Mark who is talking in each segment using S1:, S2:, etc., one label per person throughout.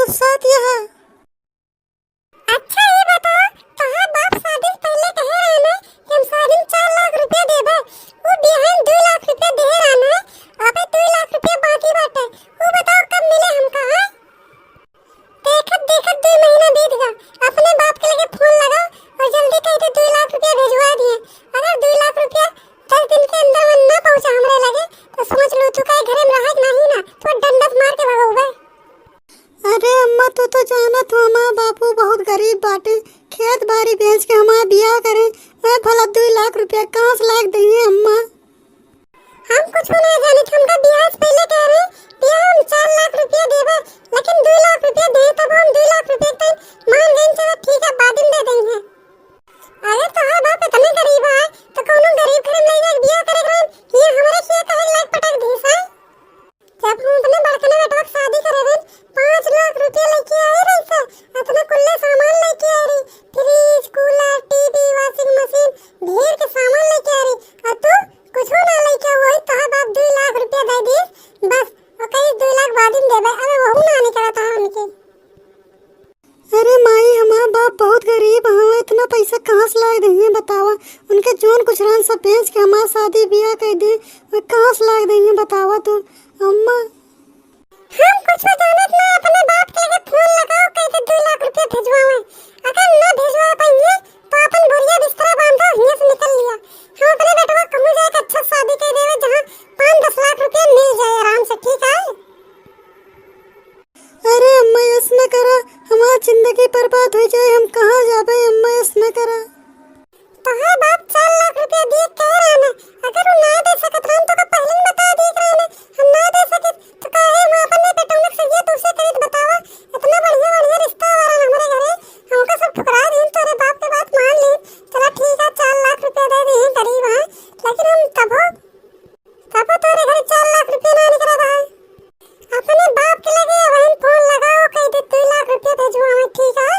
S1: साथ यहाँ।
S2: अच्छा ये बताओ, तोहार बाप शादी से पहले कहे रहे ना कि हम शादी में 4 लाख रुपया देबे, वो बिहान 2 लाख रुपया दे रहा है, अबे 2 लाख रुपया बाकी बाटे, वो बताओ कब मिले हमका है? देखत देखत 2 महीना बीत गया, अपने बाप के लगे फोन लगाओ और जल्दी कह के 2 लाख रुपया भेजवा दिए। अगर 2 लाख रुपया 10 दिन के अंदर में ना पहुंचा हमरे लगे तो समझ लो तू का घर में रहत नहीं ना, तो डंडा मार के भगौबे।
S1: अरे अम्मा तू तो जानत हो हमार बापू बहुत गरीब बाटे, खेत बाड़ी बेच के हमार बियाह करे, मैं भला 2 लाख रुपया कहाँ से लाग देंगे अम्मा।
S2: हम कुछ नहीं जाने, हमका बियाह से पहले कह रहे बियाह हम 4 लाख रुपया देबे, लेकिन 2 लाख रुपया दे तब हम 2 लाख रुपया तक मान लें, चलो ठीक है बाद में दे देंगे। अगर तोहार बाप इतने गरीब है तो कोनो गरीब घर में ले जाके बियाह करे ये हमारे से कहे लायक पटक दी सा। जब हम अपने बड़कने बेटा की शादी करे रहे 5 लाख रुपया लेके आए रही से, इतना कुल्ले सामान लेके आ रही, fridge cooler TV washing machine ढेर के सामान लेके आ रही, और तू कुछ ना लेके वही तोहार बाप 2 लाख रुपया दे दी बस, और कहीं 2 लाख बाद में देबे। अबे वहू ना नहीं करता है उनके।
S1: अरे माई हमार बाप बहुत गरीब है, इतना पैसा कहाँ से लाग देंगे बतावा। उनके जोन कुछ रन सब बेच के हमार शादी ब्याह कर दे, वे कहाँ से लाग देंगे बतावा तू अम्मा।
S2: हम कुछ जानत ना, अपने बाप के लगे फोन लगाओ कह के 2 लाख रुपया भेजवावे, अगर ना भेजवा पाइए तो अपन बोरिया बिस्तरा बांधो हियां से निकल लिया। हम अपने बेटवा कहूं जाए कि अच्छा शादी कर देवे जहां 5-10 लाख रुपया मिल जाए आराम से, ठीक है?
S1: अरे अम्मा ऐसा न करा, हमारी जिंदगी बर्बाद हो जाए, हम कहाँ जाबे अम्मा ऐसा न करा।
S2: तोहार बाप 4 लाख रुपया दिए कह रहा ना, अगर वो ना दे सकत रहन तो का पहले ही बता दी रहा ना, हम ना दे सके तो काहे हम अपने बेटवा से ये दूसरे करीत बतावा। इतना बढ़िया बढ़िया रिश्ता आ रहा हमारे घरे, हमका सब ठुकरा देन, तोरे बाप के बात मान ली, चला ठीक है 4 लाख रुपया दे दी गरीब है, लेकिन हम तबो तोरे घर 4 लाख रुपया ना निकला है। अपने बाप के लगे वहीं फोन लगाओ कह दे 2 लाख रुपया भेजवावे, ठीक है?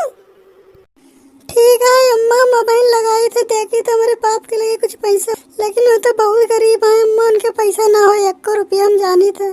S1: ठीक है अम्मा, मोबाइल लगाई थे देखी तो हमारे बाप के लिए कुछ पैसा, लेकिन वो तो बहुत गरीब है अम्मा, उनके पैसा ना हो 1 रुपया हम जानी थे।